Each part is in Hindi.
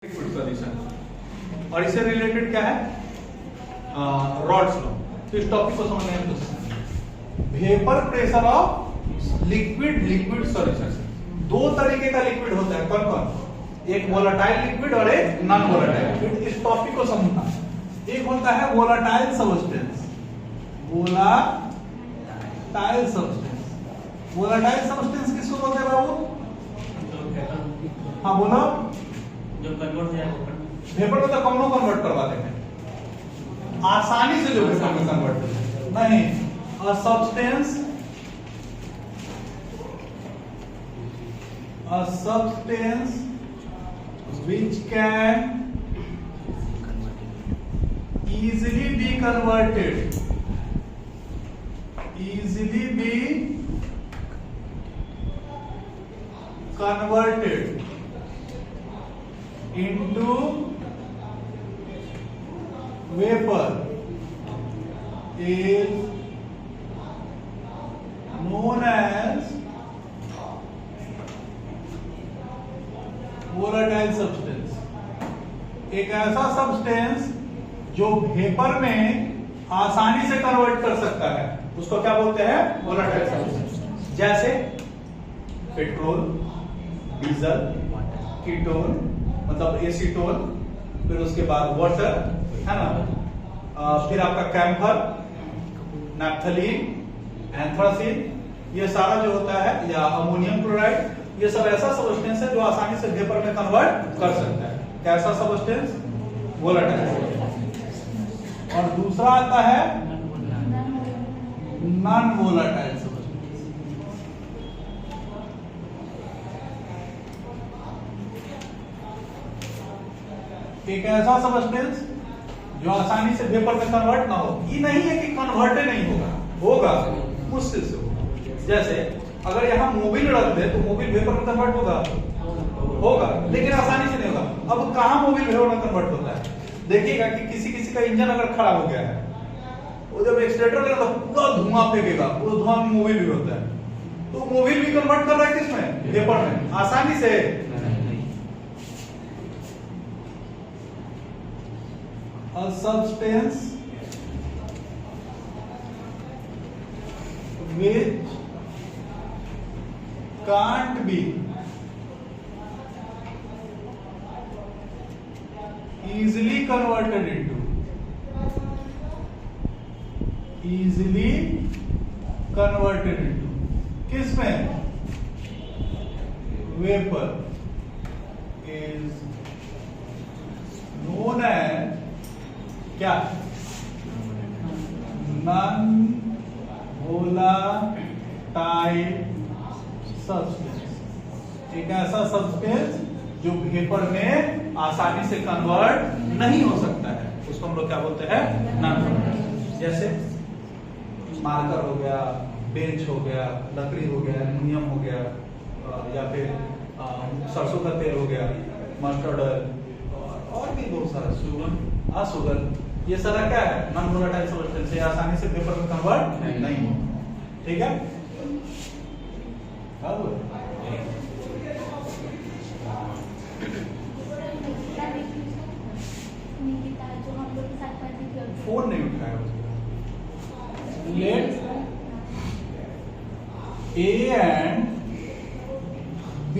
लिक्विड सॉल्यूशन और इससे रिलेटेड क्या है रॉड्स लॉ। तो इस टॉपिक को समझने में तो vapour pressure of liquid solution. दो तरीके का लिक्विड होता है, कौन कौन? एक वोलेटाइल लिक्विड और एक नॉन वोलेटाइल लिक्विड। इस टॉपिक को समझना। एक होता है volatile substance. Volatile substance, volatile substance किसको बोलते हैं बाबू? हाँ बोलो। जो कन्वर्ट हो जाए वेपर में तो कम लोग कन्वर्ट करवा देते हैं आसानी से, जो वेपर में कन्वर्ट नहीं। A substance which can easily be converted into vapor is known as volatile substance। एक ऐसा सब्सटेंस जो वेपर में आसानी से कन्वर्ट कर सकता है, उसको क्या बोलते हैं? Volatile substance. जैसे पेट्रोल, डीजल, कीटोन मतलब एसीटोन, फिर उसके बाद वाटर, है ना, फिर आपका कैम्फर, नैप्थलीन, एंथ्रासीन, ये सारा जो होता है, या अमोनियम क्लोराइड, ये सब ऐसा सब्सटेंस है जो आसानी से वेपर में कन्वर्ट कर सकता है। कैसा सब्सटेंस? वोलेटाइल। और दूसरा आता है नॉन वोलेटाइल सब्सटेंस। एक ऐसा सब्सटेंस जो आसानी से वेपर में कन्वर्ट ना हो। ये नहीं है कि कन्वर्ट नहीं होगा, होगा, मुश्किल से होगा। जैसे अगर यहाँ मोबिल रख दे तो मोबिल वेपर में कन्वर्ट होगा, लेकिन आसानी से नहीं होगा। अब कहाँ मोबिल वेपर में कन्वर्ट होता है? देखिएगा कि किसी का इंजन अगर खराब हो गया है, वो जब एक्सीलरेटर लेगा तो पूरा धुआं फेंकेगा, पूरा धुआं में मोबिल भी होता है। तो मोबिल भी कन्वर्ट कर रहा है किसमें? वेपर में, आसानी से। A substance which can't be easily converted into किसमें? वेपर is known as क्या? Non volatile substance. एक ऐसा सब्सटेंस जो वेपर में आसानी से कन्वर्ट नहीं हो सकता है, उसको हम लोग क्या बोलते हैं? Non volatile. जैसे मार्कर हो गया, बेंच हो गया, लकड़ी हो गया, एल्युमिनियम हो गया, या फिर सरसों का तेल हो गया, मस्टर्ड ऑयल, और भी बहुत सारा, शुगर, ये सारा क्या है? नॉन वोलेटाइल सब्सटेंस है, आसानी से वेपर में कन्वर्ट नहीं हो। ठीक है? फोन नहीं उठाया उसका। Let A and B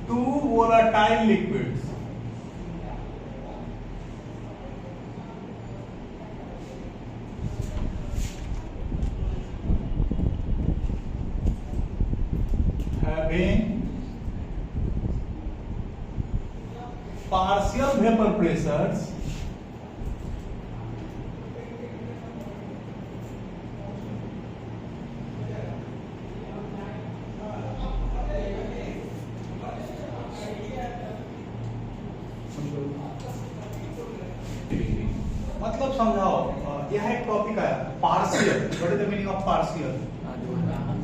two volatile liquids having partial vapor pressures मतलब समझाओ। यह एक टॉपिक है partial. What is the meaning of partial?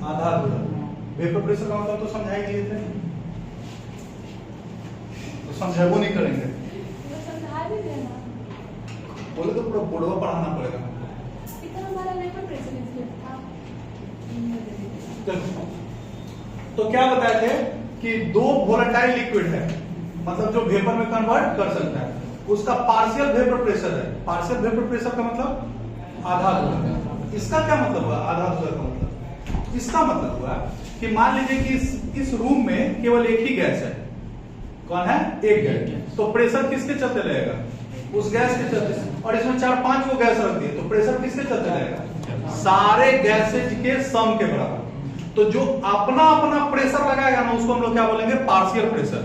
आधा अधूरा। वेपर प्रेशर का मतलब तो समझा ही दिए थे, तो समझाबो नहीं करेंगे। बोले तो पूरा बोर्डवा पढ़ाना पड़ेगा। तो क्या बताए थे कि दो वोलेटाइल लिक्विड है, मतलब जो वेपर में कन्वर्ट कर सकता है, उसका पार्शियल वेपर प्रेशर है। पार्शियल वेपर प्रेशर का मतलब आधा दूसरा। इसका क्या मतलब हुआ आधा दूसरा का मतलब? इसका मतलब हुआ कि मान लीजिए कि इस रूम में केवल एक ही गैस है। कौन है? एक गैस। तो प्रेशर किसके चलते रहेगा? उस गैस के चलते। और इसमें 4-5 को गैस रख दिए तो प्रेशर किसके चलते रहेगा? सारे गैसेज के सम के बराबर। तो जो अपना अपना प्रेशर लगाएगा ना उसको हम लोग क्या बोलेंगे? Partial pressure.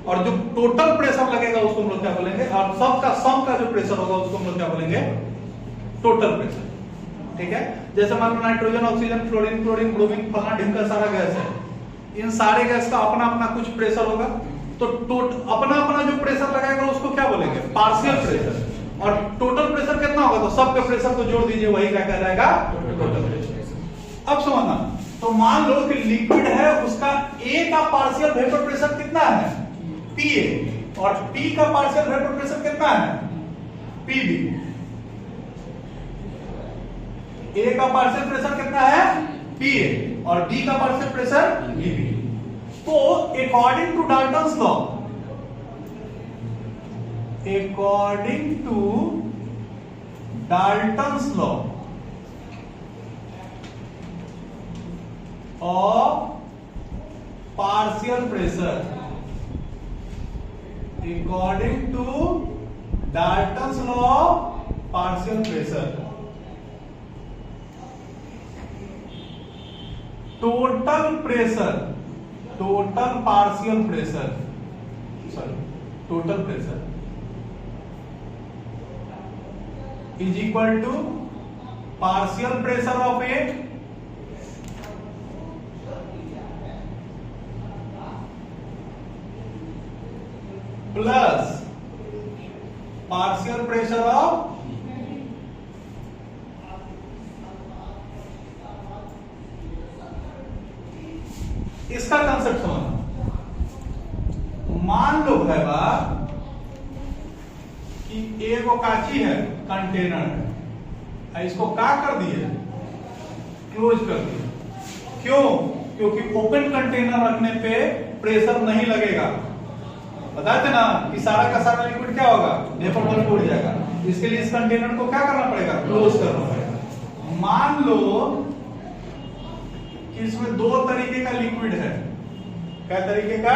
और जो टोटल प्रेशर लगेगा उसको हम लोग क्या बोलेंगे? और सबका सम का जो प्रेशर होगा उसको हम लोग क्या बोलेंगे? Total pressure. ठीक है? जैसे मान लो nitrogen, oxygen, fluorine, chlorine, bromine, फलाना ढिमका सारा गैस है। इन सारे गैस का अपना अपना कुछ प्रेशर होगा। तो अपना अपना जो प्रेशर लगाएगा उसको क्या बोलेंगे? Partial pressure. और टोटल प्रेशर कितना होगा? तो सबके प्रेशर को जोड़ दीजिए, वही क्या कहलाएगा? Total pressure. अब समझना, तो मान लो कि लिक्विड है, उसका ए का पार्शियल वेपर प्रेशर कितना है? Pa। और P का पार्शियल वेपर प्रेशर कितना है? Pb। A का पार्शियल प्रेशर कितना है? Pa। और B का पार्शियल प्रेशर Pb। तो according to Dalton's law, according to Dalton's law of partial pressure, according to Dalton's law of partial pressure, total pressure, total partial pressure, sorry, total pressure is equal to partial pressure of a plus partial pressure of इसका कंसेप्ट समझना। मान लो भाई कि एक काची है, कंटेनर है, इसको क्या कर दिए? क्लोज कर दिए। क्यों? क्योंकि ओपन कंटेनर रखने पे प्रेशर नहीं लगेगा। बताते ना कि सारा का सारा लिक्विड क्या होगा? वेपर में टूट जाएगा। इसके लिए इस कंटेनर को क्या करना पड़ेगा? क्लोज करना पड़ेगा। मान लो कि इसमें दो तरीके का लिक्विड है। क्या तरीके का?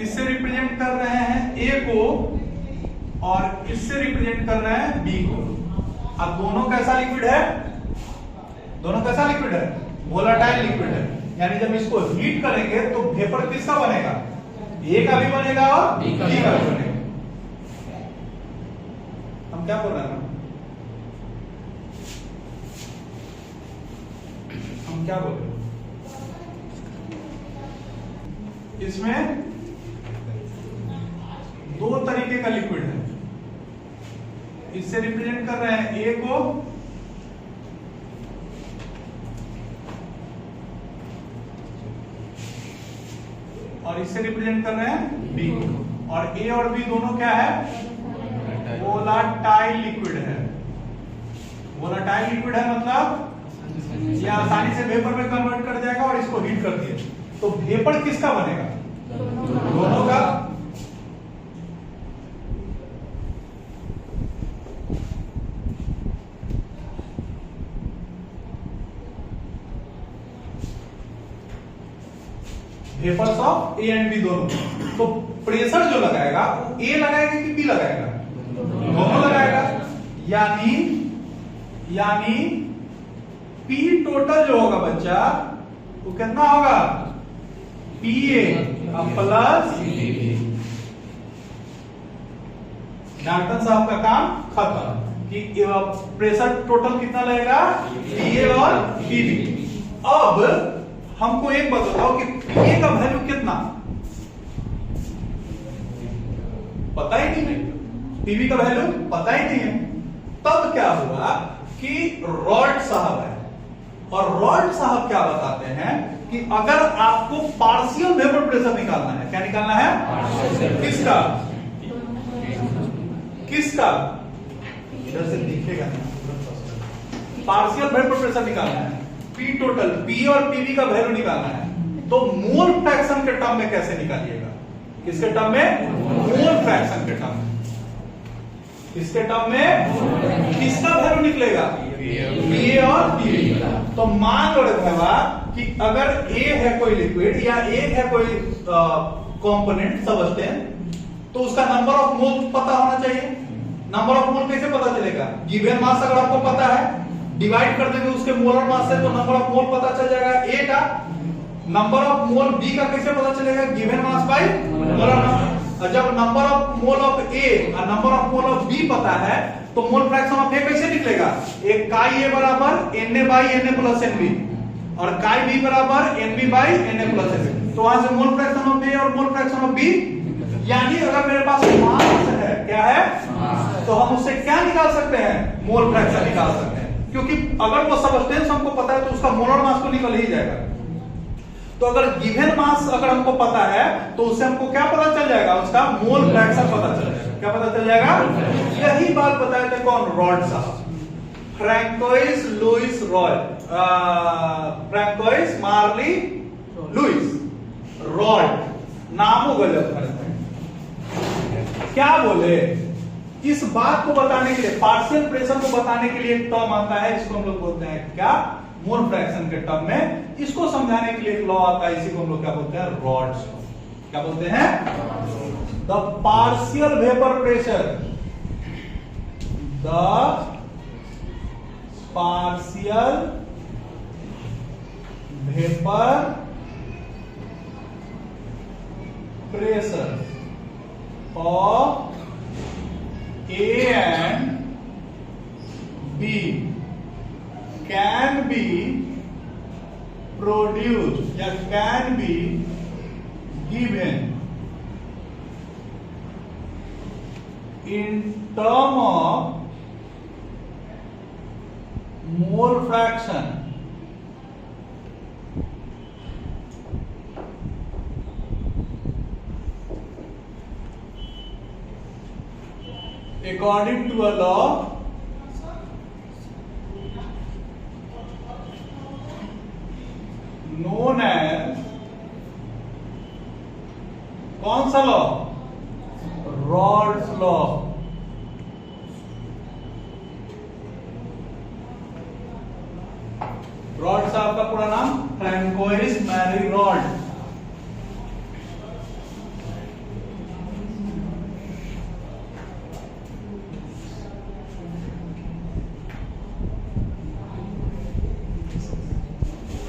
इससे रिप्रेजेंट कर रहे हैं ए को और इससे रिप्रेजेंट कर रहे हैं बी को। अब दोनों कैसा लिक्विड है? दोनों कैसा लिक्विड है? वोलेटाइल लिक्विड है। यानी जब इसको हीट करेंगे तो वेपर किसका बनेगा? ए का भी बनेगा और बी का भी बनेगा। हम क्या बोल रहे हैं? हम क्या बोल रहे हैं? इसमें दो तरीके का लिक्विड है। इससे रिप्रेजेंट कर रहे हैं ए को और इससे रिप्रेजेंट कर रहे हैं बी को। और ए और बी दोनों क्या है? वोलाटाइल लिक्विड है। वोलाटाइल लिक्विड है मतलब ये आसानी से वेपर में कन्वर्ट कर जाएगा और इसको हीट कर दिए तो वेपर किसका बनेगा? दोनों का। Vapours of A and B दोनों। तो प्रेशर जो लगाएगा वो ए लगाएगा कि बी लगाएगा? दोनों लगाएगा। यानी पी टोटल जो होगा बच्चा वो कितना होगा? पी ए प्लस डाल्टन साहब का काम खत्म कि प्रेशर टोटल कितना लगेगा? पी ए और पी बी। अब हमको एक बात बताओ कि पीए का वैल्यू कितना? पता ही नहीं है। पीवी का वैल्यू पता ही नहीं है। तब क्या हुआ कि रॉल्ट साहब है और रॉल्ट साहब क्या बताते हैं कि अगर आपको पार्शियल वेपर प्रेशर निकालना है, क्या निकालना है? किसका? किसका? इधर से दिखेगा नहीं। पार्शियल वेपर प्रेशर निकालना है, पी टोटल, पी और पीवी का वैल्यू निकालना है, तो मोल फ्रैक्शन के टर्म में कैसे निकालिएगा? किसके टर्म में? मोल फ्रैक्शन के टर्म में। किसके टर्म में? किसका वैल्यू निकलेगा? पीए और पीवी। तो मान लो कि अगर ए है कोई लिक्विड या ए है कोई कंपोनेंट सबस्टेंस, तो उसका नंबर ऑफ मोल पता होना चाहिए। नंबर ऑफ मोल कैसे पता चलेगा? गिवन मास अगर आपको पता है, डिवाइड कर देंगे उसके मोलर मास से, तो नंबर ऑफ मोल पता चल जाएगा ए का। नंबर ऑफ मोल बी का कैसे पता चलेगा? Given mass by molar mass. और जब number of mole of A और number of mole of B पता है, तो मोल फ्रैक्शन ऑफ ए कैसे निकलेगा? एक काई ए बराबर Na by Na plus Nb और काई बी बराबर Nb by Na plus Nb। तो वहां से मोल फ्रैक्शन ऑफ ए और मोल फ्रैक्शन ऑफ बी, यानी अगर मेरे पास मास है, क्या है? तो हम उससे क्या निकाल सकते हैं? मोल फ्रैक्शन निकाल सकते हैं, क्योंकि अगर वो सबस्टेंस हमको पता है तो उसका मोलर मास तो निकल ही जाएगा। तो अगर गिवन मास अगर हमको पता है, तो उससे हमको क्या पता चल जाएगा? उसका मोल फ्रैक्शन पता चल जाएगा। क्या पता चल जाएगा? यही बात बताए थे कौन? रॉड साहब, François Louis Raoult, François Marie Louis Raoult, नामों गजब। क्या बोले? इस बात को बताने के लिए, पार्शियल प्रेशर को बताने के लिए एक टर्म आता है, इसको हम लोग बोलते हैं क्या? मोल फ्रैक्शन के टर्म में। इसको समझाने के लिए एक लॉ आता है, इसी को हम लोग क्या बोलते हैं? Rods law. क्या बोलते हैं? The partial vapour pressure, the partial vapour pressure of A and B can be produced या can be given in term of mole fraction according to a law known as, कौन सा लॉ? Rods law. रॉड साहब का पूरा नाम फ्रैंकोइस मैरी रॉड।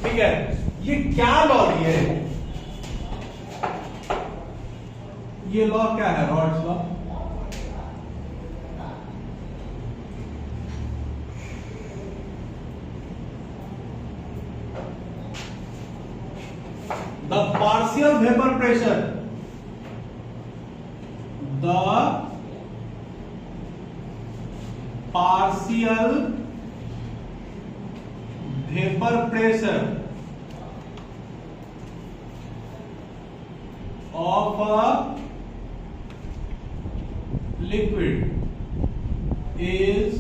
ठीक है, ये क्या लॉ दिए? ये लॉ क्या है? Rods law. The partial vapour pressure, the partial vapour pressure of a liquid is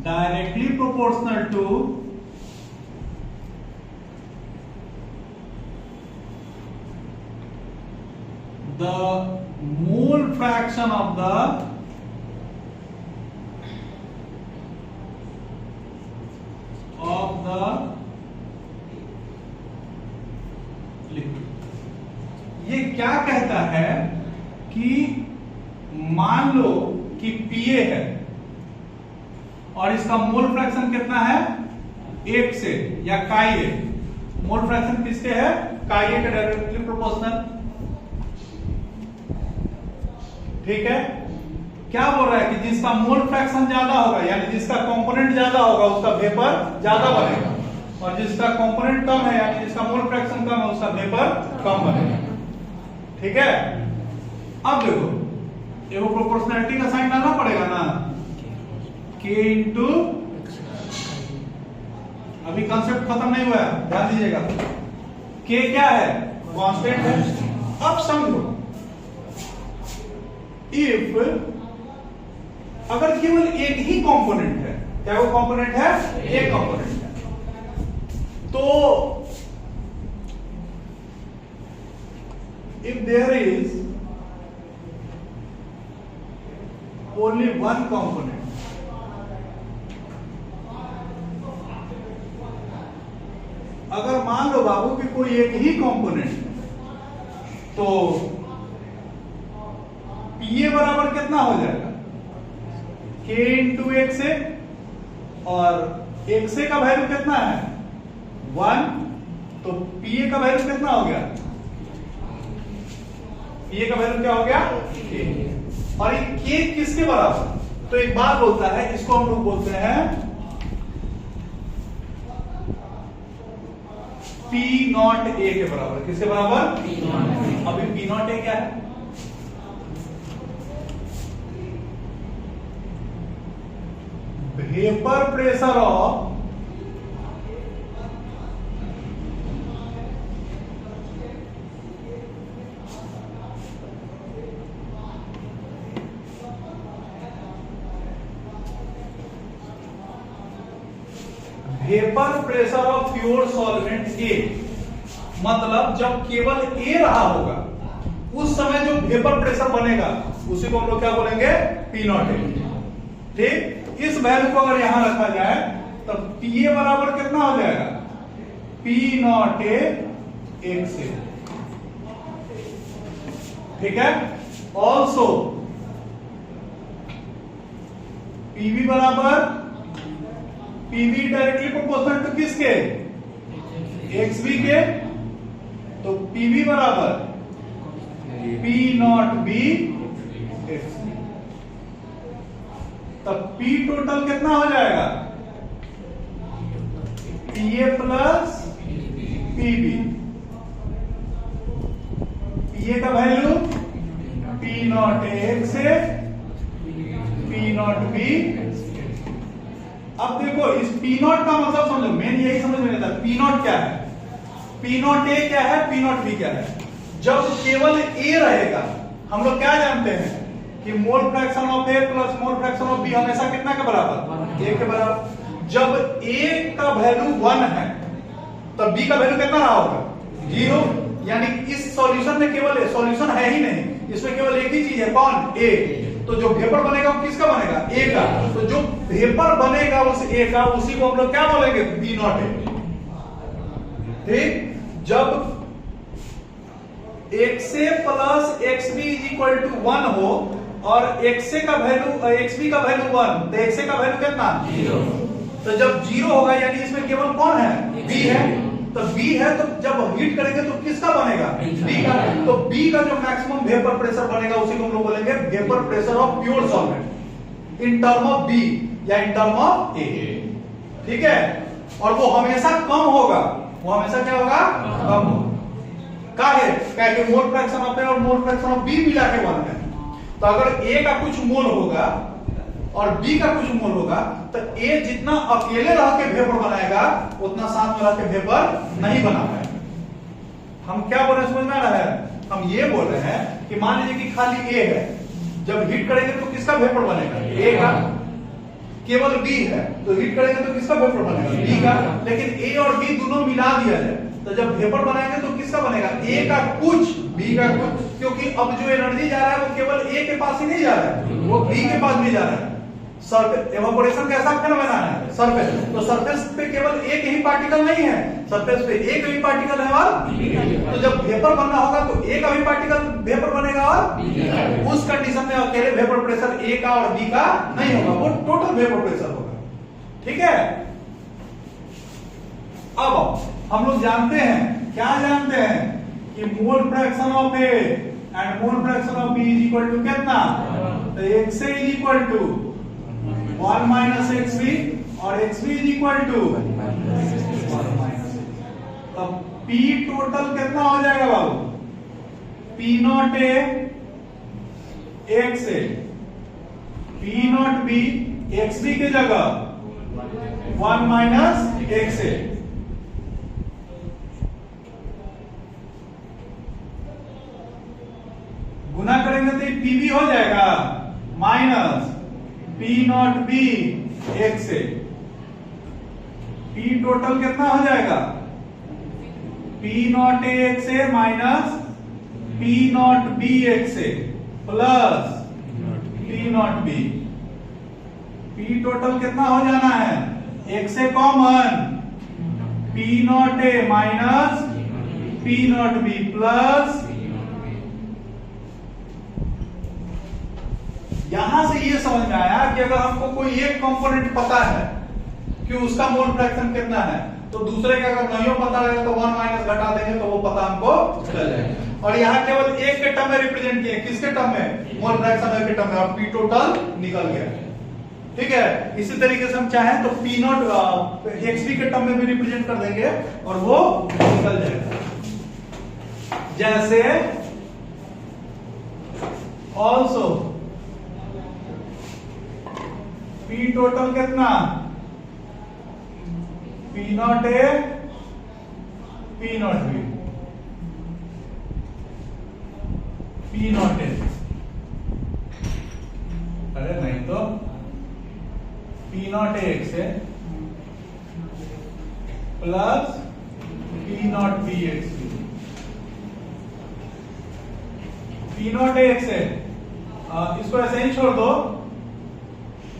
directly proportional to the mole fraction of the liquid. ये क्या कहता है कि मान लो कि Pa है और इसका मोल फ्रैक्शन कितना है? 1 से, या काई ए। मोल फ्रैक्शन किसके है? काई ए के डायरेक्टली प्रोपोर्शनल। ठीक है, क्या बोल रहा है कि जिसका मोल फ्रैक्शन ज्यादा होगा, यानी जिसका कंपोनेंट ज्यादा होगा, उसका वेपर ज्यादा बनेगा, और जिसका कंपोनेंट कम है, यानी जिसका मोल फ्रैक्शन कम है, उसका वेपर कम बनेगा। ठीक है, अब देखो एगो प्रोपोर्शनैलिटी का साइन डालना पड़ेगा ना, K इंटू, अभी कंसेप्ट खत्म नहीं हुआ है, ध्यान दीजिएगा। K क्या है? कांस्टेंट है। अब समझो, इफ अगर केवल एक ही कंपोनेंट है, क्या वो कंपोनेंट है? एक कंपोनेंट है, तो if there is only one component, अगर मान लो बाबू कि कोई एक ही कंपोनेंट, तो पीए बराबर कितना हो जाएगा? k इंटू एक्स ए, और एक्स ए का वैल्यू कितना है? 1, तो पीए का वैल्यू कितना हो गया? पीए का वैल्यू क्या हो गया? k। और ये k किसके बराबर? तो एक बात बोलता है, इसको हम लोग बोलते हैं P नॉट ए के बराबर। किसके बराबर? अभी P नॉट ए क्या है? Vapour pressure of vapour pressure of pure solvent A, मतलब जब केवल ए रहा होगा उस समय जो वेपर प्रेशर बनेगा उसी को हम लोग क्या बोलेंगे? P naught A. ठीक, इस वैल्यू को अगर यहां रखा जाए तब पीए बराबर कितना हो जाएगा? P नॉट ए एक्स ए। ठीक है, ऑल्सो पीवी बराबर पीवी डायरेक्टली प्रोपोर्शनल टू किसके? एक्सवी के, तो पीवी बराबर P नॉट बी एक्स। तब P टोटल कितना हो जाएगा? PA plus PB। PA का वैल्यू P नॉट एक्स से P नॉट बी। अब देखो इस P नॉट का मतलब समझो, मेन यही समझ में आता है P नॉट क्या है, P नॉट ए क्या है, P नॉट बी क्या है। जब केवल A रहेगा हम लोग क्या जानते हैं कि mole fraction of A plus mole fraction of B हमेशा कितना के बराबर? 1 के बराबर। जब A का वैल्यू 1 है तब B का वैल्यू कितना रहा होगा? 0। यानी इस सॉल्यूशन में केवल सॉल्यूशन है ही नहीं, इसमें केवल एक ही चीज है, कौन? A। तो जो वेपर बनेगा वो किसका बनेगा? A का। तो जो वेपर बनेगा उस A का, उसी को हम लोग क्या बोलेंगे? P naught A. ठीक, जब XA plus XB is equal to 1 हो और XA का वैल्यू XB का वैल्यू 1, तो XA का वैल्यू कितना? 0। तो जब 0 होगा यानी इसमें केवल कौन है? B है। तो B है, तो जब हीट करेंगे तो किसका बनेगा? B का। तो B का जो मैक्सिमम वेपर प्रेशर बनेगा उसी को हम लोग बोलेंगे vapour pressure of pure solvent in term of B या इन टर्म ऑफ A। ठीक है, और वो हमेशा कम होगा, वो हमेशा क्या होगा? कम होगा। काहे? क्या मोल फ्रैक्शन ऑफ A और मोल फ्रैक्शन ऑफ B मिला के 1 है। तो अगर A का कुछ मोल होगा और B का कुछ मोल होगा तो A जितना अकेले रह के वेपर बनाएगा उतना साथ में रह के वेपर नहीं बना पाएगा। हम क्या बोल रहे हैं, समझ में आ रहा है? हम ये बोल रहे हैं कि मान लीजिए कि खाली A है, जब हीट करेंगे तो किसका वेपर बनेगा? A का। केवल B है तो हीट करेंगे तो किसका वेपर बनेगा? B का। लेकिन A और B दोनों मिला दिया जाए तो जब वेपर बनाएंगे तो किसका बनेगा? A का कुछ, B का कुछ, क्योंकि अब जो एनर्जी जा रहा है वो केवल A के पास ही नहीं जा रहा है, वो B के पास भी जा रहा है। सरफेस एवापोरेशन कैसा फेनोमेना है? सरफेस। तो सरफेस पे केवल एक ही पार्टिकल नहीं है, सरफेस पे एक ही पार्टिकल है और तो जब वेपर बनना होगा तो एक ही पार्टिकल वेपर बनेगा और उस कंडीशन में अकेले वेपर प्रेशर A का और B का नहीं होगा, वो टोटल वेपर प्रेशर होगा। ठीक है, अब हम लोग जानते हैं, क्या जानते हैं कि mole fraction of A and mole fraction of B is equal to कितना? तो XA is equal to 1 minus XB और XB is equal to 1 minus. तब P टोटल कितना हो जाएगा बाबू? P naught A XA, P naught B XB की जगह 1 माइनस XA। गुना करेंगे तो PB हो जाएगा माइनस P नॉट बी 1 से, P टोटल कितना हो जाएगा? P नॉट ए 1 से माइनस P नॉट बी 1 से plus P naught B. P total कितना हो जाना है? 1 से common P naught A minus P naught B plus, यहां से ये समझ में आया कि अगर हमको कोई एक कंपोनेंट पता है कि उसका मोल फ्रैक्शन कितना है, तो दूसरे का अगर नहीं पता रहेगा तो 1 माइनस घटा देंगे तो वो पता हमको चल जाएगा। और यहाँ केवल एक के टर्म में रिप्रेजेंट किया, किसके टर्म में? मोल फ्रैक्शन के टर्म में, और P टोटल निकल गया। ठीक है, इसी तरीके से हम चाहें तो P नॉट XP के टर्म में भी रिप्रेजेंट कर देंगे और वो निकल जाएगा। जैसे ऑल्सो P टोटल कितना? P naught A P naught B, P naught A, अरे नहीं तो P नॉट ए 1 से plus P naught B X B. P naught A 1 से इसको ऐसे ही छोड़ दो,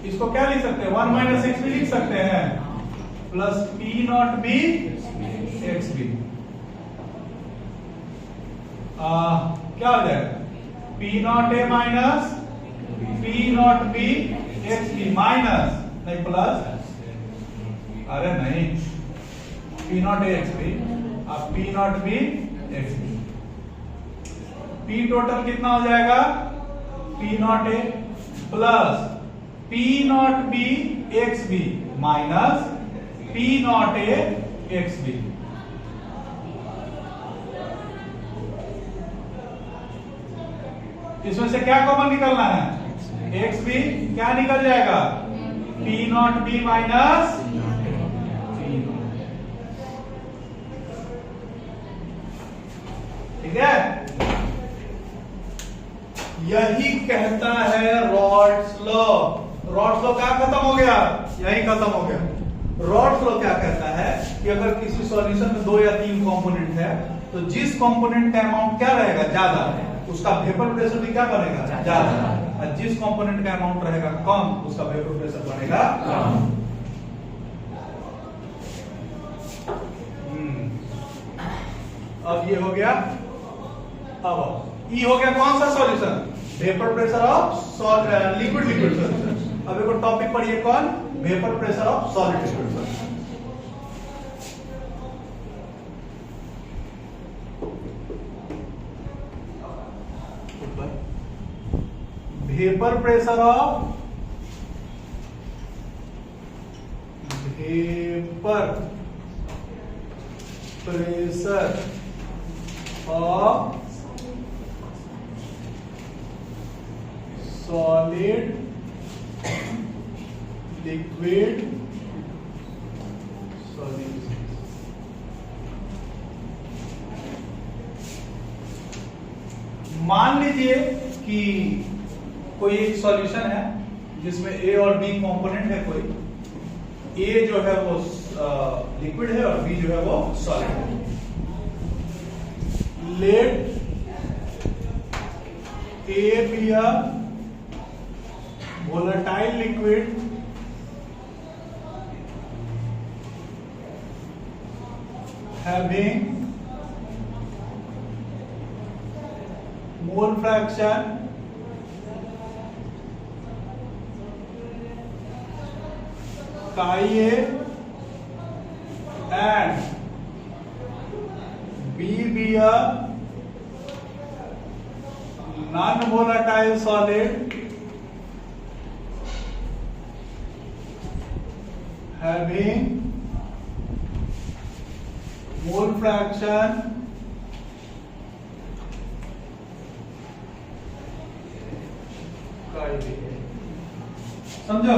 इसको क्या लिख सकते हैं? 1 माइनस एक्स भी लिख सकते हैं plus P naught B X B. क्या हो जाएगा? P naught A minus P naught B X B minus, नहीं प्लस, अरे नहीं, P naught A X B, अब P naught B X B. P total कितना हो जाएगा? P naught A plus P naught B X B minus P naught A X B. इसमें से क्या कॉमन निकलना है? एक्स बी, क्या निकल जाएगा? P naught B minus P not. ठीक है, यही कहता है रॉड्स लॉ। रॉड्स लॉ क्या खत्म हो गया? यही खत्म हो गया। रॉड्स लॉ क्या कहता है कि अगर किसी सॉल्यूशन में 2 या 3 कंपोनेंट है तो जिस कंपोनेंट का अमाउंट क्या रहेगा? ज्यादा, उसका वेपर प्रेशर भी क्या बनेगा? ज्यादा। और जिस कंपोनेंट का अमाउंट रहेगा कम, उसका वेपर प्रेशर बनेगा कम। अब ये हो गया। अब ये हो गया कौन सा solution? Vapour pressure of liquid liquid solution. अब एक टॉपिक पढ़िए, कौन? Vapour pressure of solid liquid solution. Vapour pressure of solid liquid solution. मान लीजिए कि कोई एक सॉल्यूशन है जिसमें ए और बी कंपोनेंट है। कोई ए जो है वो लिक्विड है और बी जो है वो सॉलिड है। Let A B a volatile liquid having mole fraction chi A and B be a non-volatile solid having mole fraction chi A। समझो?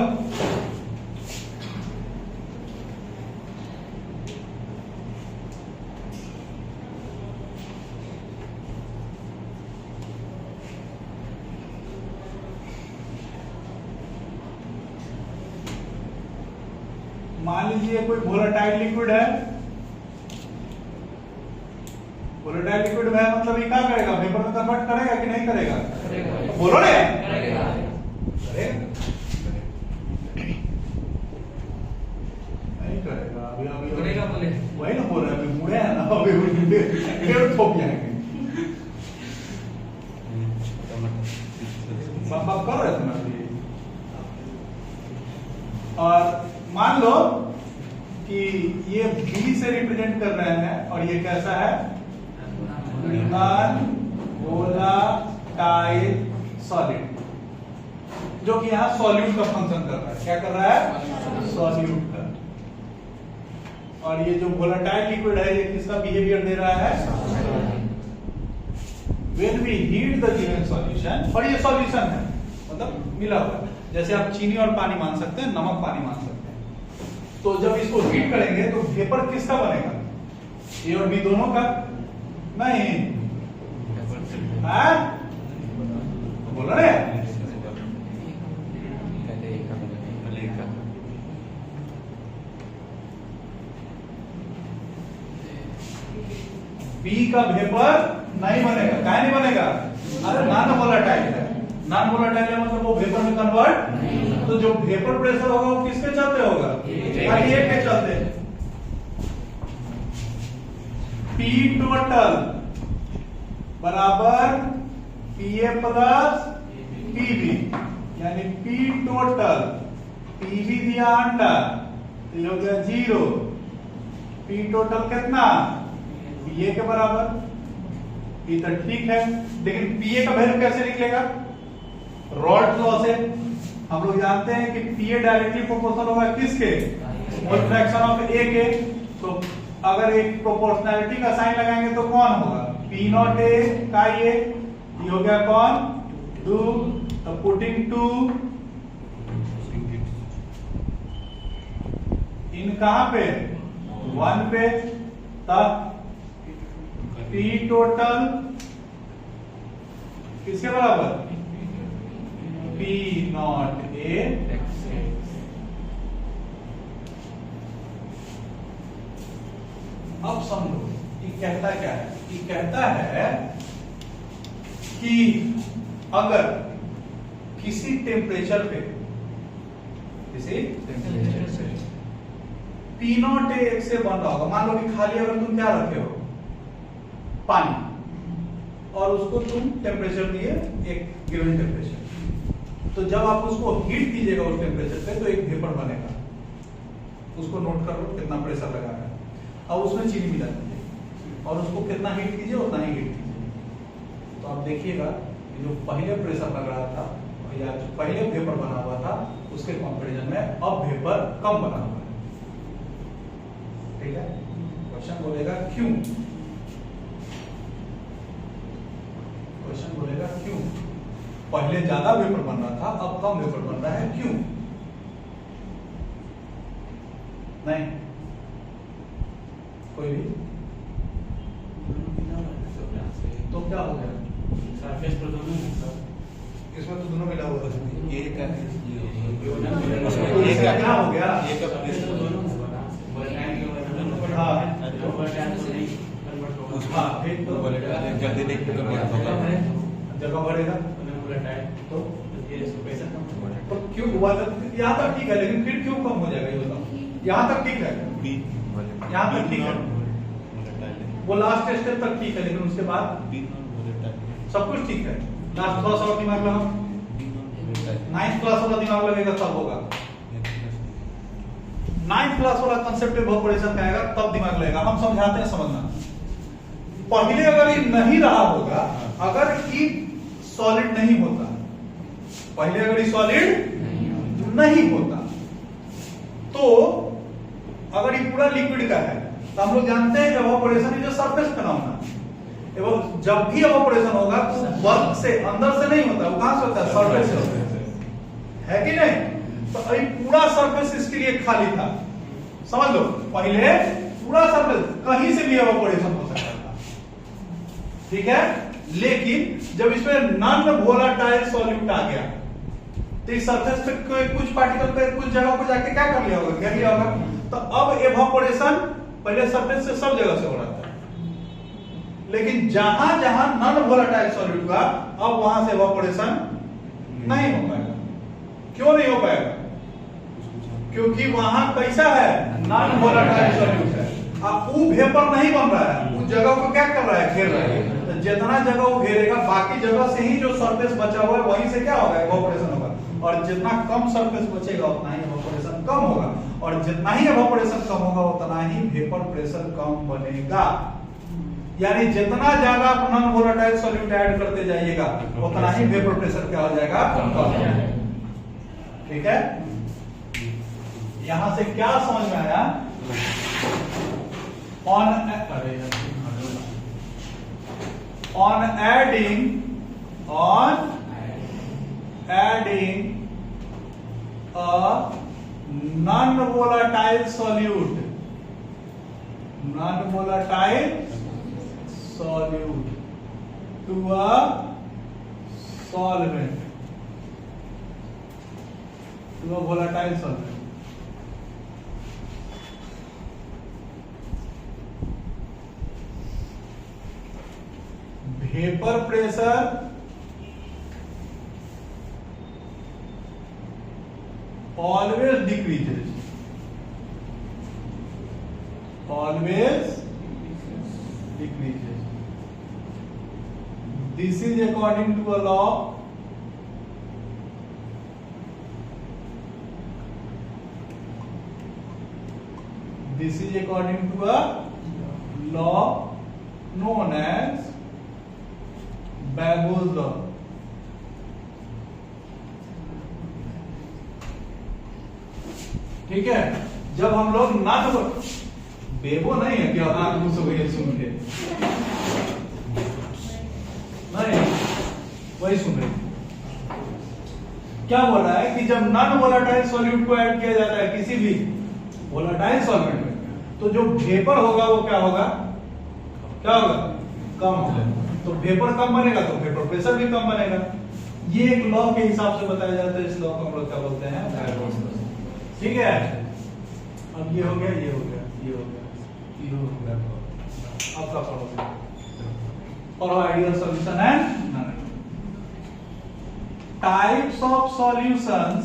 मान लीजिए कोई वोलेटाइल लिक्विड है, वोलेटाइल लिक्विड में मतलब ये क्या करेगा, वेपर में कन्वर्ट करेगा कि नहीं करेगा? बोलो रे, करेगा। नहीं करेगा, अभी अभी करेगा बोले, वही ना बोल रहे, अभी मुड़े हैं ना, अभी फिर ठोक जाएंगे। सब बात कर रहे थे ना अभी। और मान लो कि ये बी से रिप्रेजेंट कर रहे हैं और ये कैसा है, नॉन वोलेटाइल सॉलिड, जो कि यहाँ सॉल्यूट का फंक्शन कर रहा है। क्या कर रहा है? सॉल्यूट का। और ये जो वोलेटाइल लिक्विड है ये किसका बिहेवियर दे रहा है? When we heat the given solution, और ये सॉल्यूशन है मतलब मिला हुआ है, जैसे आप चीनी और पानी मान सकते हैं, नमक पानी मान सकते हैं। तो जब इसको हीट करेंगे तो वेपर किसका बनेगा? ए और बी दोनों का? नहीं, बोल रहे हैं? बी का वेपर नहीं बनेगा। क्या नहीं बनेगा? अरे नॉन वोलेटाइल है, नॉन वोलेटाइल है मतलब वो वेपर में कन्वर्ट, तो जो वेपर प्रेशर होगा वो किसके चलते होगा? ए के चलते। पी टोटल बराबर पीए प्लस पीबी, यानी पी टोटल पीबी दिया अंडर तो ये हो गया 0। पी टोटल कितना? पीए के बराबर। ये तो ठीक है, लेकिन पीए का वैल्यू कैसे निकलेगा? रॉल्ट लॉ से हम लोग जानते हैं कि पीए डायरेक्टली प्रोपोर्शनल होगा किसके? मोल फ्रैक्शन ऑफ ए के। तो अगर एक प्रोपोर्शनैलिटी का साइन लगाएंगे तो कौन होगा? पी नॉट ए का ये हो गया कौन? 2। तो पुटिंग 2 इन कहां पे? 1 पे, तब पी टोटल किसके बराबर? पी नॉट ए। अब समझो ये कहता क्या है? ये कहता है कि अगर किसी टेम्परेचर पे, किसी पी नॉट ए एक से बन रहा होगा, मान लो कि खाली अगर तुम क्या रखे हो? पानी, और उसको तुम टेम्परेचर दिए एक गिवन टेम्परेचर, तो जब आप उसको हीट कीजिएगा उस टेम्परेचर पे तो एक वेपर बनेगा। उसको नोट कर लो कितना प्रेशर लगा है। अब उसमें चीनी मिला दीजिए और उसको कितना हीट कीजिए उतना ही हीट कीजिए, तो आप देखिएगा जो पहले प्रेशर लग रहा था या जो पहले वेपर बना हुआ था उसके कंपैरिजन में अब वेपर कम बना हुआ है। ठीक है, क्वेश्चन बोलेगा क्यों? क्वेश्चन बोलेगा क्यों? पहले ज्यादा वेपर बन रहा था अब कम वेपर बन रहा है, क्यों? नहीं कोई भी? तो क्या हो गया? सरफेस पर दोनों है सर, इसमें तो दोनों मिला हुआ था। ये क्या है? ये क्या हो गया? ये कब सरफेस पर दोनों होगा ना, वोलेटाइल के वजह से हाँ वोलेटाइल से नहीं कन्वर्ट होगा। हाँ फिर तो जल्दी नहीं कन्वर्ट होगा, जगह बढ़ेगा वोलेटाइल तो ये प्रेशर कम होगा। तो क्यों हुआ? यहाँ तक ठीक है, लेकिन फिर क्यों कम हो जाएगा ये बताओ? यहाँ तक ठीक है, यहाँ तक ठीक है, वो लास्ट स्टेप तक ठीक है, लेकिन उसके बाद सब कुछ ठीक है। लास्ट थोड़ा सा दिमाग लगाओ, 9th क्लास वाला दिमाग लगेगा तब होगा। 9th क्लास वाला कंसेप्ट इवेपोरेशन का आएगा तब दिमाग लगेगा। हम समझाते हैं, समझना। पहले अगर ये नहीं रहा होगा, अगर ये सॉलिड नहीं होता, पहले अगर ये सॉलिड नहीं होता, तो अगर ये पूरा लिक्विड का है तो हम लोग जानते हैं इवेपोरेशन जो सरफेस फिनोमेना, एवं जब भी इवेपोरेशन होगा तो बल्क से अंदर से नहीं होता, वो कहां से होता है? सरफेस से होता है कि नहीं? तो अभी पूरा सरफेस इसके लिए खाली था, समझ लो। पहले पूरा सरफेस कहीं से भी इवेपोरेशन हो सकता था, ठीक है। लेकिन जब इसमें नॉन वोलेटाइल सॉल्यूट आ गया तो इस सरफेस पे कुछ पार्टिकल पे कुछ जगह पे जाके क्या कर लिया होगा? घेर लिया होगा। तो अब एवापोरेशन पहले सरफेस से सब जगह से हो रहा था, लेकिन जहां जहां नॉन वोलेटाइल सॉल्यूट हुआ अब वहां से एवापोरेशन नहीं हो पाएगा। क्यों नहीं हो पाएगा? क्योंकि वहां कैसा है, नॉन वोलेटाइल सॉल्यूट है। अब वो वेपर नहीं बन रहा है, उस जगह को क्या कर रहा है, घेर रहा है। तो जितना जगह वो घेरेगा बाकी जगह से ही जो सरफेस बचा हुआ है वहीं से क्या होगा, एवापोरेशन होगा। और जितना कम सरफेस बचेगा उतना ही एवापोरेशन कम होगा, और जितना ही एवापोरेशन कम होगा उतना ही वेपर प्रेशर कम बनेगा। यानी जितना ज्यादा आप नॉन वोलेटाइल सॉल्यूट ऐड करते जाइएगा उतना ही वेपर प्रेशर क्या हो जाएगा, कम हो जाएगा। ठीक है, यहां से क्या समझ में आया? on adding a non-volatile solute to a solvent, to a volatile solvent, vapour pressure always decreases, this is according to a law known as Bagos law। ठीक है, जब हम लोग बेबो नहीं है क्या, आंख मुंह से ये सुन के नहीं, वही सुन रहे। क्या बोल रहा है कि जब नॉन वोलेटाइल सॉल्यूट को ऐड किया जाता है किसी भी वोलेटाइल सॉल्वेंट में, तो जो वेपर होगा वो क्या होगा, कम होगा। तो वेपर कम बनेगा तो वेपर प्रेशर भी कम बनेगा। ये एक लॉ के हिसाब से बताया जाता है। इस लॉ को हम लोग क्या बोलते हैं, बैगोस लॉ। ठीक है, अब ये हो गया, ये हो गया, ये हो गया, ये हो गया। अब क्या पढ़ोगे, और आइडियल सॉल्यूशन है types of solutions,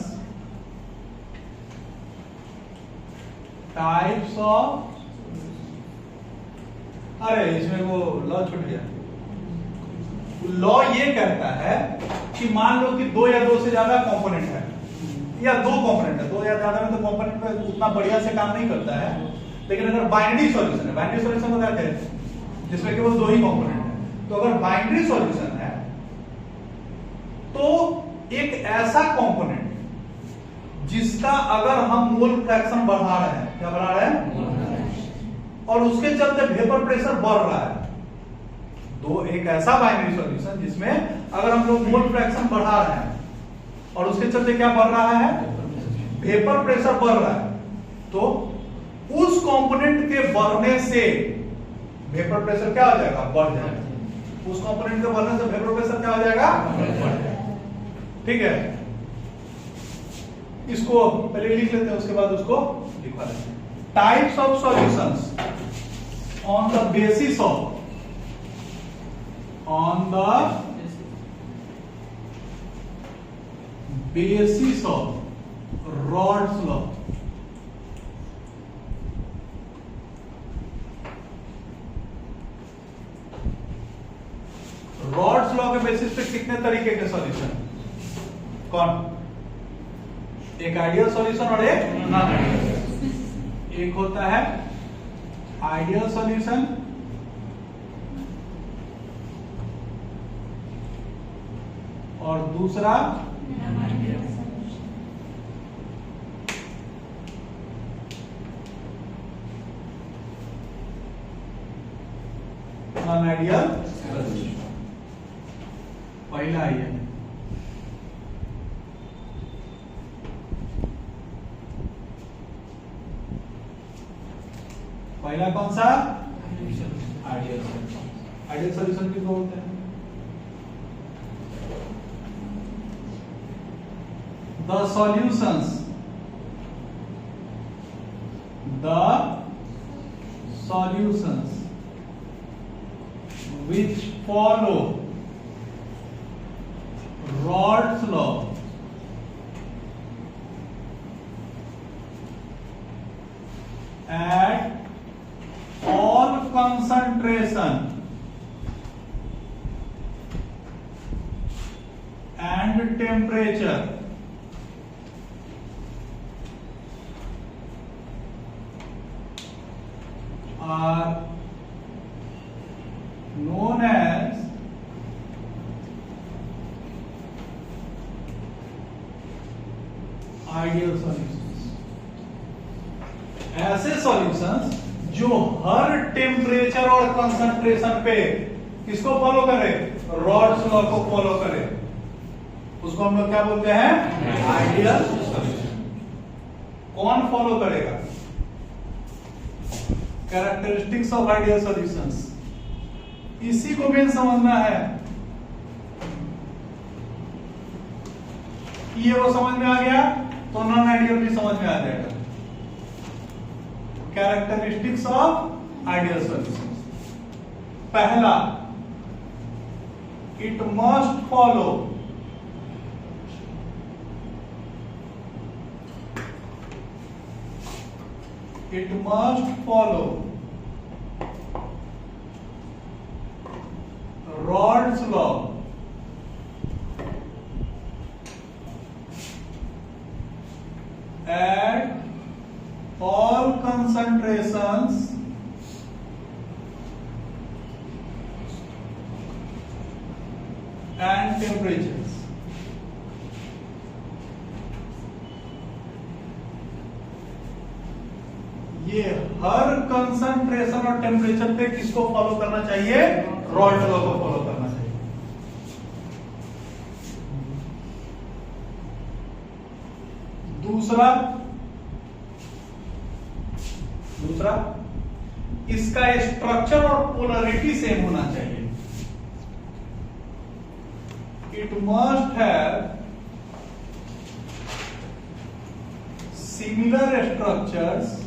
types of, अरे इसमें वो लॉ छूट गया। लॉ ये कहता है कि मान लो कि दो या दो से ज्यादा कंपोनेंट है, या दो कंपोनेंट है, दो या ज्यादा में तो कंपोनेंट में उतना बढ़िया से काम नहीं करता है, लेकिन अगर बाइनरी सॉल्यूशन है, बाइनरी सॉल्यूशन बताते हैं जिसमें केवल दो ही कंपोनेंट है, तो अगर बाइनरी सॉल्यूशन है तो एक ऐसा कंपोनेंट जिसका अगर हम मोल फ्रैक्शन बढ़ा रहे हैं, क्या बढ़ा रहे हैं, और उसके चलते वेपर प्रेशर बढ़ रहा है, तो एक ऐसा बाइनरी सॉल्यूशन जिसमें अगर हम लोग मोल फ्रैक्शन बढ़ा रहे हैं और उसके चलते क्या बढ़ रहा है, वेपर प्रेशर बढ़ रहा है, तो उस कंपोनेंट के बढ़ने से वेपर प्रेशर क्या हो जाएगा, बढ़ जाएगा। उस कंपोनेंट के बढ़ने से वेपर प्रेशर क्या हो जाएगा, बढ़ जाएगा। ठीक है, इसको पहले लिख लेते हैं, उसके बाद उसको लिखवा लेते हैं। Types of solutions on the basis of, on the basis of Rod's law। Rods law के बेसिस पे कितने तरीके के सॉल्यूशन, कौन, एक आइडियल सॉल्यूशन और एक नॉन आइडियल। एक होता है आइडियल सॉल्यूशन और दूसरा नॉन आइडियल। पहला ही है, पहला कौन सा, आइडियल सॉल्यूशन। आइडियल सॉल्यूशन किसको बोलते हैं, the solutions the solutions which follow Rod's law at all concentration and temperature are known as ideal solutions. ऐसे सॉल्यूशंस जो हर टेम्परेचर और कंसंट्रेशन पे किसको फॉलो करे? रॉड्स लॉ को फॉलो करे, उसको हम लोग क्या बोलते हैं? Ideal solution. कौन फॉलो करेगा? कैरेक्टरिस्टिक्स ऑफ आइडियल सॉल्यूशंस, इसी को मेन समझना है। ये वो समझ में आ गया तो नॉन आइडियल भी समझ में आ जाएगा। Characteristics of ideal solutions. पहला, it must follow Rod's law at all concentrations and temperatures। ये हर कंसंट्रेशन और टेम्परेचर पे किसको फॉलो करना चाहिए? रॉड लॉ को फॉलो करना चाहिए। दूसरा इसका स्ट्रक्चर और पोलरिटी सेम होना चाहिए। It must have similar structures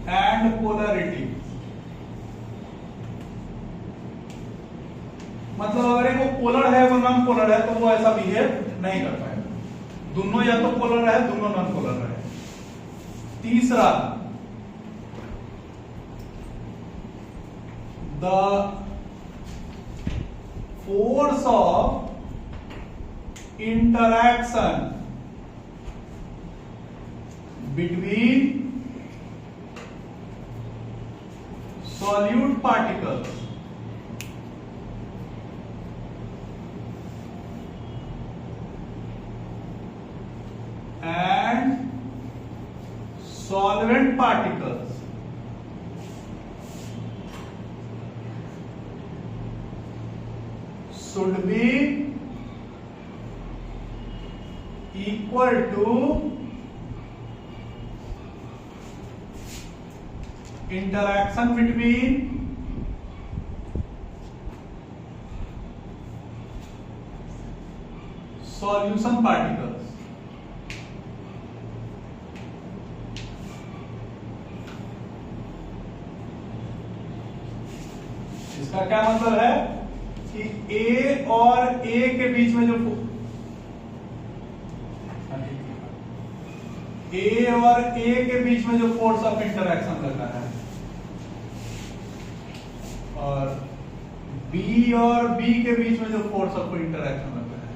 and polarity. मतलब अगर एक वो पोलर है वो नॉन पोलर है तो वो ऐसा बिहेव नहीं कर पाएगा। दोनों या तो पोलर है, दोनों नॉन पोलर है। तीसरा, the force of interaction between solute particles and solvent particles should be equal to interaction between solution particles। इसका क्या मतलब है कि A और A के बीच में जो A और A के बीच में जो फोर्स ऑफ इंटरैक्शन लगा है और B और B के बीच में जो फोर्स ऑफ इंटरैक्शन लगा है,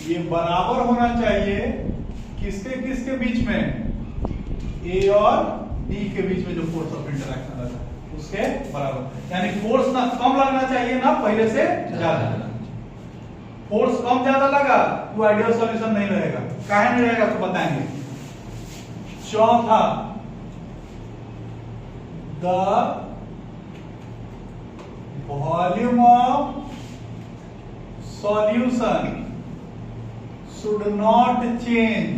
ये बराबर होना चाहिए किसके किसके बीच में? A और B के बीच में जो फोर्स ऑफ इंटरैक्शन लगा है उसके बराबर। यानी फोर्स ना कम लगना चाहिए ना पहले से ज्यादा। फोर्स कम ज्यादा लगा तो आइडियल सॉल्यूशन नहीं रहेगा। काहे नहीं रहेगा तो बताएंगे। चौथा, the volume of solution should not change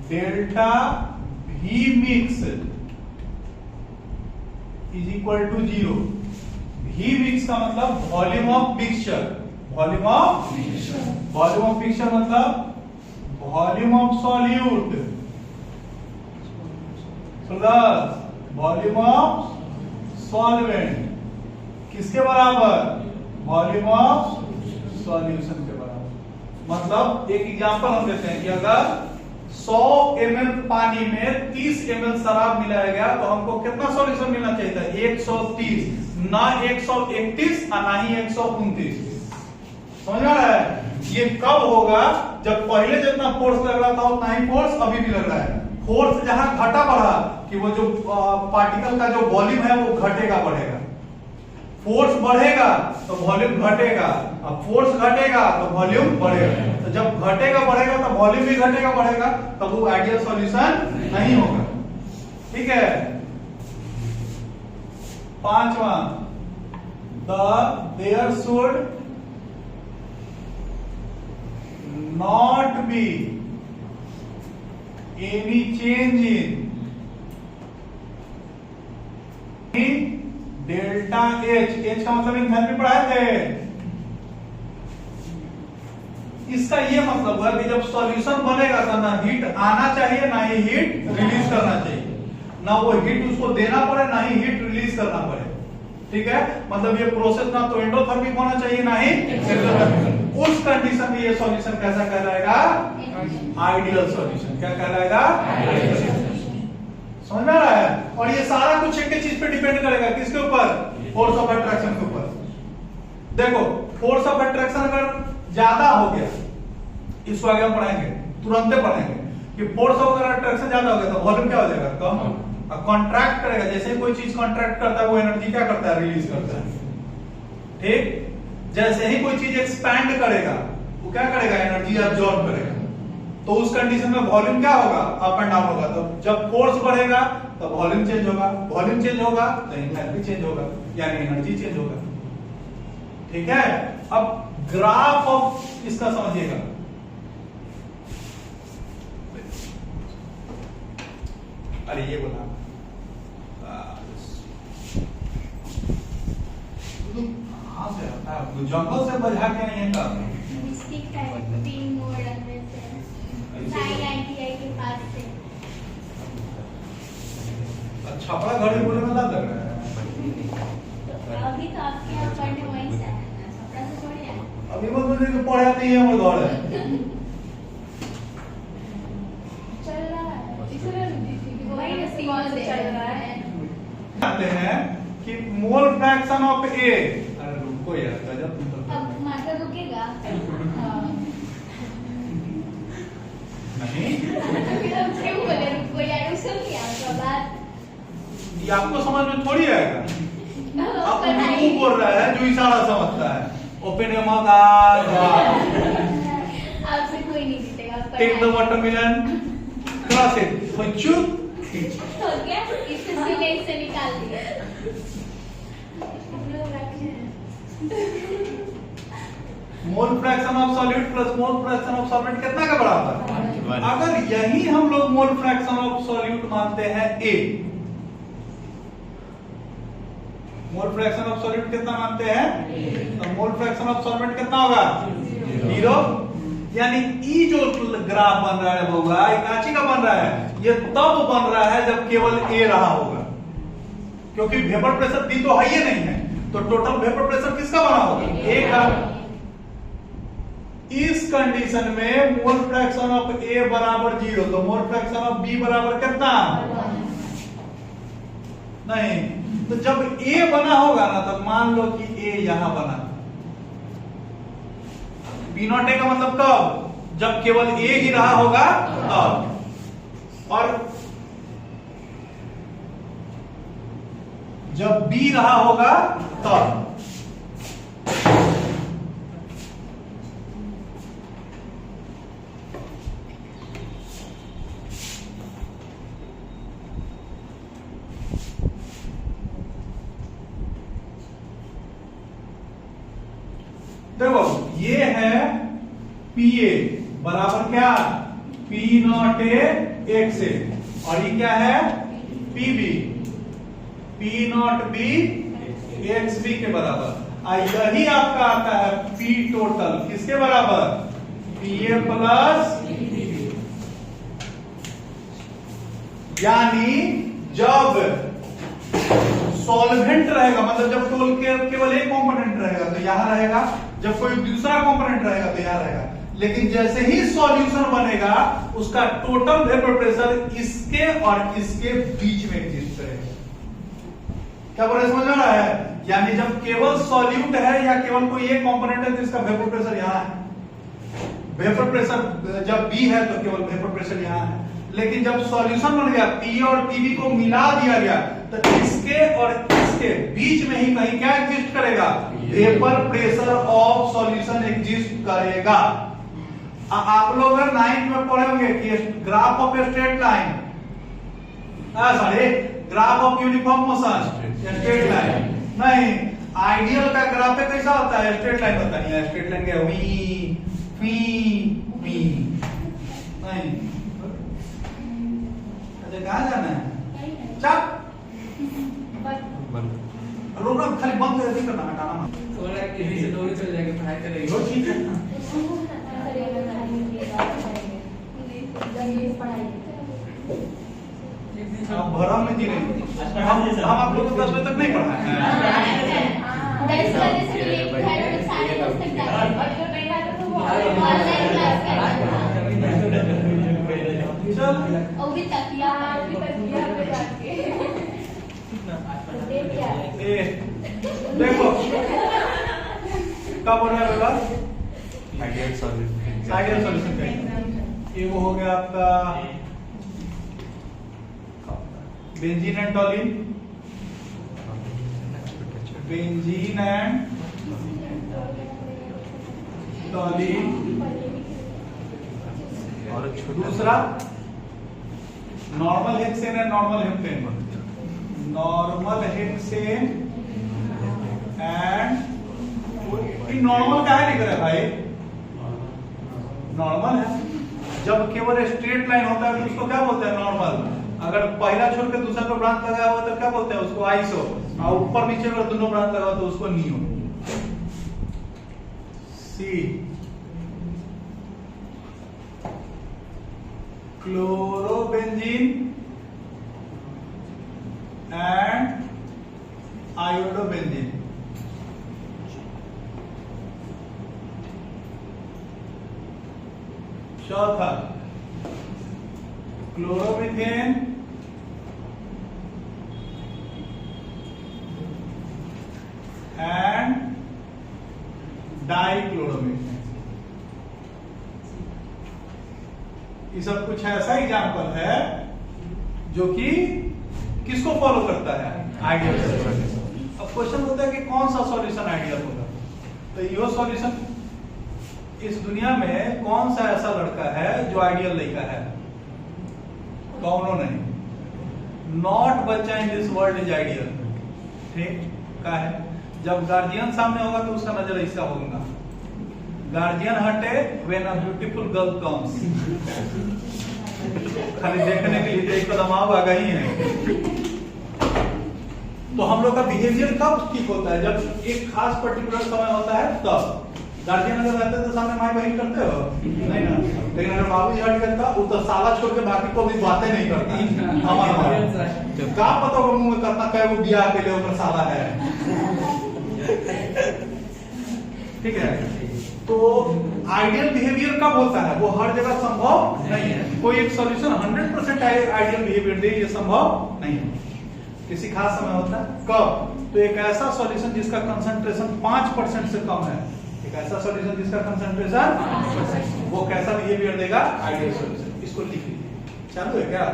delta V mix is equal to 0। V mix का मतलब volume of mixture, volume of mixture मतलब volume of solute plus volume of solvent किसके बराबर? वॉल्यूम ऑफ सॉल्यूशन के बराबर। मतलब एक एग्जांपल हम देते हैं कि अगर 100 ml पानी में 30 ml शराब मिलाया गया तो हमको कितना सॉल्यूशन मिलना चाहिए था? 130, ना 131 और ना ही 129। समझ आ रहा है? ये कब होगा? जब पहले जितना फोर्स लग रहा था उतना ही फोर्स अभी भी लग रहा है। फोर्स जहां घटा बढ़ा कि वो जो पार्टिकल का जो वॉल्यूम है वो घटेगा बढ़ेगा, फोर्स बढ़ेगा तो वॉल्यूम घटेगा, अब फोर्स घटेगा तो वॉल्यूम बढ़ेगा। तो जब घटेगा बढ़ेगा तो वॉल्यूम भी घटेगा बढ़ेगा, तब वो आइडियल सॉल्यूशन नहीं होगा। ठीक है। पांचवा, there should not be any change in delta H का मतलब एंथैल्पी पढ़ाए थे। इसका ये मतलब हुआ कि जब सॉल्यूशन बनेगा तो ना हीट आना चाहिए ना ही हीट रिलीज करना चाहिए, ना वो हीट उसको देना पड़े ना ही हीट रिलीज करना पड़े। ठीक है, मतलब ये प्रोसेस ना तो एंडोथर्मिक होना चाहिए ना ही एक्सोथर्मिक। उस कंडीशन में ये सॉल्यूशन कैसा कहलाएगा? Ideal solution. क्या कहलाएगा? समझ में आ रहा है? और ये सारा कुछ एक चीज पे डिपेंड करेगा, किसके ऊपर? फोर्स ऑफ अट्रैक्शन के ऊपर। देखो, फोर्स ऑफ अट्रैक्शन अगर ज्यादा हो गया, इसको आगे हम पढ़ाएंगे, तुरंत पढ़ेंगे कि फोर्स ऑफ अट्रैक्शन ज्यादा हो गया तो वॉल्यूम क्या हो जाएगा? कम। अब कॉन्ट्रैक्ट करेगा, जैसे कोई चीज कॉन्ट्रैक्ट करता है वो एनर्जी क्या करता है? रिलीज करता है। ठीक, जैसे ही कोई चीज एक्सपैंड करेगा वो क्या करेगा? एनर्जी अब्सॉर्ब करेगा। तो उस कंडीशन में वॉल्यूम क्या होगा? अप एंड डाउन होगा। तो जब फोर्स बढ़ेगा तो वॉल्यूम चेंज होगा, वॉल्यूम चेंज होगा तो एंथैल्पी चेंज होगा, यानी एनर्जी चेंज होगा। ठीक है। अब ग्राफ ऑफ इसका समझिएगा। अरे ये बोला कहां से आता है? जंगल से बजा के नहीं है का? अच्छा, बड़ा घड़ी बोले में लग रहा है। अभी तो आपके यहाँ पढ़ने वहीं से आया ना, सपना से थोड़ी आया। अभी वो मुझे पढ़ा नहीं है, वो घर है। चल रहा है, इसलिए वही इस्तेमाल से चल रहा है। कहते हैं कि मोल फ्रैक्शन ऑफ ए। अरे रुको यार, गजब तुम तो। अब मात्रा रुकेगा। नहीं, क्यों बोले रुको यार? उसे क्या तो बात? ये आपको समझ में थोड़ी आएगा। आप वो बोल रहा है जो इशारा समझता है। Open your mouth. आपसे कोई नहीं जीतेगा। Take the watermelon, cross it, चुप। हो गया, इसे सिलेक्ट से निकाल दिया। Mole fraction of solute plus mole fraction of solvent कितना का बराबर? अगर यही हम लोग मोल फ्रैक्शन ऑफ सॉल्यूट मानते हैं ए, मोल फ्रैक्शन ऑफ सॉल्यूट कितना मानते हैं? तो मोल फ्रैक्शन ऑफ सॉल्वेंट कितना होगा? 0। यानी ई जो ग्राफ बन रहा है होगा, इकाची का बन रहा है, ये तब बन रहा है जब केवल ए रहा होगा, क्योंकि वेपर प्रेशर बी तो है ही नहीं है, तो टोटल वेपर प्रेशर किसका बना होगा? ए का। इस कंडीशन में मोल फ्रैक्शन ऑफ ए बराबर 0, तो मोल फ्रैक्शन ऑफ बी बराबर कितना? नहीं, तो जब ए बना होगा ना, तब मान लो कि ए यहां बना, बी नॉट ए का मतलब कब? जब केवल ए ही रहा होगा तब, और जब बी रहा होगा तब। देखो, ये है पीए बराबर क्या? P naught A X A, और ये क्या है? PB. P naught B X B के बराबर। यही आपका आता है पी टोटल किसके बराबर, पी ए प्लस, यानी जब सॉल्वेंट रहेगा, मतलब जब केवल एक कंपोनेंट रहेगा तो यहां रहेगा, जब कोई दूसरा कंपोनेंट रहेगा तो यहां रहेगा, लेकिन जैसे ही सॉल्यूशन बनेगा उसका टोटल वेपर प्रेशर इसके और इसके बीच में एग्जिस्ट करेगा। क्या बोल रहे समझ में आ रहा है? यानी जब केवल सॉल्यूट है या केवल कोई एक कंपोनेंट है तो इसका वेपर प्रेशर यहां है, वेपर प्रेशर जब बी है तो केवल वेपर प्रेशर यहां है, लेकिन जब सॉल्यूशन बन गया पी और पीबी को मिला दिया गया तो इसके और इसके बीच में ही कहीं क्या एग्जिस्ट करेगा, vapour pressure of solution exist करेगा। आप लोग 9th में पढ़े होंगे कि graph of a straight line, sorry graph of uniform motion straight line नहीं, आइडियल का ग्राफ कैसा होता है, स्ट्रेट लाइन होता है, स्ट्रेट लाइन के वी फी मी नहीं, कहाँ जाना है, चल रोना खाली बंद कर दी करना, हटाना मत, थोड़ा इधर से दौड़ चल जाएंगे पढ़ाई करेंगे। वो ठीक है ना। आप भरम में जी रहे हैं, हम आप लोग को 10 बजे तक नहीं पढ़ाए हैं। देखो कब हो रहा है बात, आइडियल सॉल्यूशन, आइडियल सॉल्यूशन का ये वो हो गया आपका बेंजीन एंड टॉलिन, बेंजीन एंड टॉलिन, और दूसरा normal hexane and normal heptane, normal hexane and normal का है, नहीं करे भाई नॉर्मल है, जब केवल स्ट्रेट लाइन होता है तो उसको क्या बोलते हैं, नॉर्मल। अगर पहला छोड़ के दूसरा पे ब्रांच लगाया हुआ तो क्या बोलते हैं उसको, आइसो, और ऊपर नीचे अगर दोनों ब्रांच लगा तो उसको neo. C chlorobenzene and iodobenzene, चौथा क्लोरोमीथेन एंड डाइक्लोरोमीथेन। ये सब कुछ ऐसा एग्जाम्पल है जो कि किसको फॉलो करता है, आइडियल सॉल्यूशन। अब क्वेश्चन होता है कि कौन सा सॉल्यूशन आइडियल होगा, तो यो सॉल्यूशन, इस दुनिया में कौन सा ऐसा लड़का है जो आइडियल लड़का है, कौनो नहीं, नॉट बच्चा in this world is ideal, ठीक का है। जब गार्जियन सामने होगा तो उसका नजर ऐसा होगा, गार्जियन हटे when a beautiful girl comes, खाली देखने के लिए एक कदम आगे ही है। तो हम लोग का बिहेवियर कब ठीक होता है, जब एक खास पर्टिकुलर समय होता है तब। गार्जियन अगर रहते तो सामने माई बहन करते हो नहीं ना, लेकिन अगर बाबू जी हट करता वो तो साला छोड़ के बाकी को भी बातें नहीं करता, हमारा क्या पता होगा मुंह में करता क्या वो बियाह के लिए ऊपर साला है, ठीक है। तो आइडियल बिहेवियर कब होता है, वो हर जगह संभव नहीं है, कोई एक सॉल्यूशन 100% आइडियल बिहेवियर दे ये संभव नहीं है, किसी खास समय होता है। कब, तो एक ऐसा सॉल्यूशन जिसका कंसंट्रेशन 5% से कम है, एक ऐसा सॉल्यूशन जिसका कंसंट्रेशन वो कैसा बिहेवियर देगा, आइडियल सॉल्यूशन। इसको लिख लीजिए, चालू है क्या?